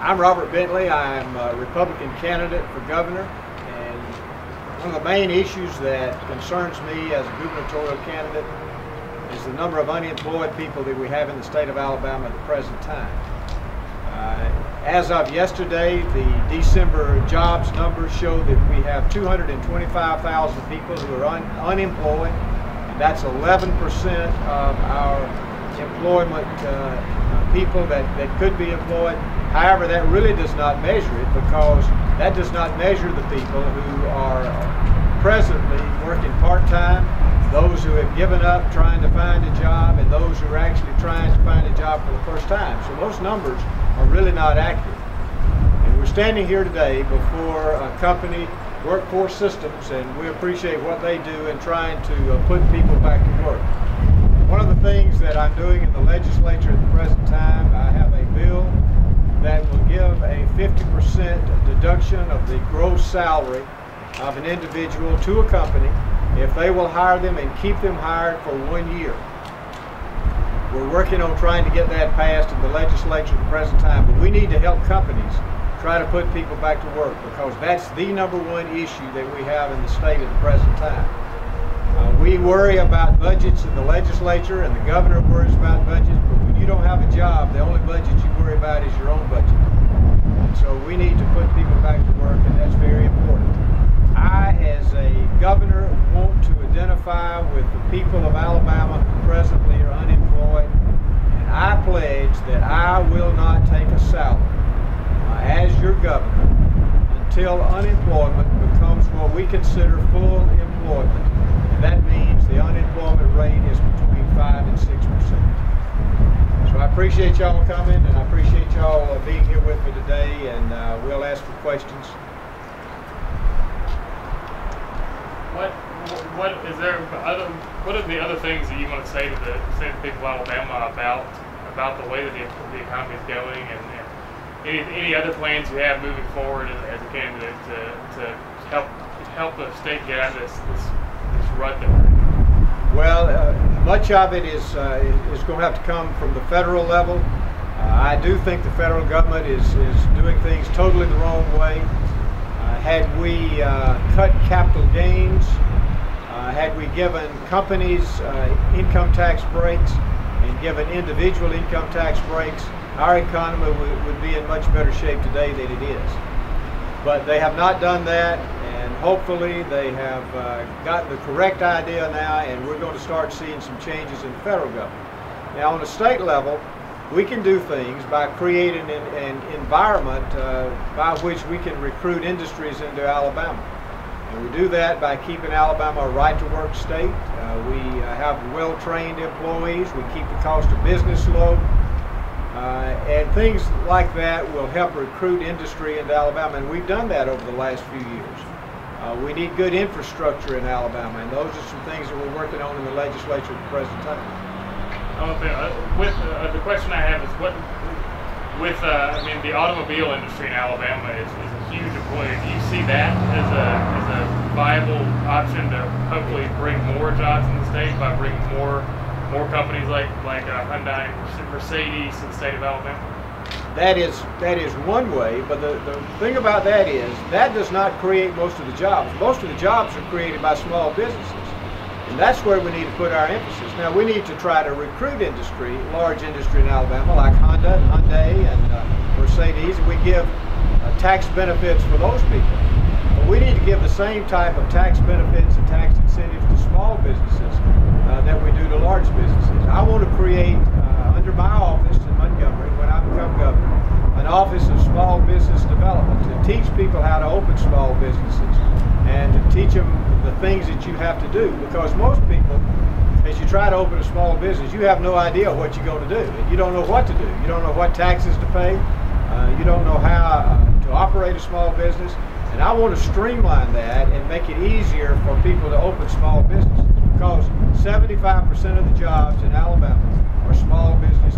I'm Robert Bentley. I'm a Republican candidate for governor, and one of the main issues that concerns me as a gubernatorial candidate is the number of unemployed people that we have in the state of Alabama at the present time. As of yesterday, the December jobs numbers show that we have 225,000 people who are unemployed, and that's 11% of our employment people that could be employed. However, that really does not measure it, because that does not measure the people who are presently working part-time, those who have given up trying to find a job, and those who are actually trying to find a job for the first time. So those numbers are really not accurate. And we're standing here today before a company, Workforce Systems, and we appreciate what they do in trying to put people back to work. One of the things that I'm doing in the legislature at the present time, I have a bill that will give a 50% deduction of the gross salary of an individual to a company if they will hire them and keep them hired for 1 year. We're working on trying to get that passed in the legislature at the present time, but we need to help companies try to put people back to work, because that's the #1 issue that we have in the state at the present time. We worry about budgets in the legislature, and the governor worries about budgets, but when you don't have a job, the only budget you worry about is your own budget. And so we need to put people back to work, and that's very important. I, as a governor, want to identify with the people of Alabama who presently are unemployed, and I pledge that I will not take a salary as your governor until unemployment becomes what we consider full employment. And that means the unemployment rate is between 5 and 6%. So I appreciate y'all coming, and I appreciate y'all being here with me today, and we'll ask for questions. What are the other things that you want to say to the people of Alabama about the way that the economy is going, and any other plans you have moving forward as a candidate to help the state get out of this rut that we're in? Well, much of it is going to have to come from the federal level. I do think the federal government is doing things totally the wrong way. Had we cut capital gains, had we given companies income tax breaks and given individual income tax breaks, our economy would be in much better shape today than it is. But they have not done that, and hopefully they have gotten the correct idea now, and we're going to start seeing some changes in the federal government. Now, on the state level, we can do things by creating an environment by which we can recruit industries into Alabama. And we do that by keeping Alabama a right-to-work state. We have well-trained employees. We keep the cost of business low. And things like that will help recruit industry into Alabama, and we've done that over the last few years. We need good infrastructure in Alabama, and those are some things that we're working on in the legislature at the present time. The question I have is, I mean, the automobile industry in Alabama is a huge employer. Do you see that as a viable option to hopefully bring more jobs in the state by bringing more companies like Hyundai and Mercedes to the state of Alabama? That is one way, but the thing about that is that does not create most of the jobs. Most of the jobs are created by small businesses, and that's where we need to put our emphasis. Now, we need to try to recruit industry, large industry in Alabama, like Hyundai and Mercedes, and we give tax benefits for those people. But we need to give the same type of tax benefits and tax incentives to small businesses that we do to large businesses. I want to create, under my office in Montgomery, when I become governor, an office of small business development to teach people how to open small businesses and to teach them the things that you have to do. Because most people, as you try to open a small business, you have no idea what you're going to do. You don't know what to do. You don't know what taxes to pay. You don't know how to operate a small business. And I want to streamline that and make it easier for people to open small businesses, because 75% of the jobs in Alabama are small business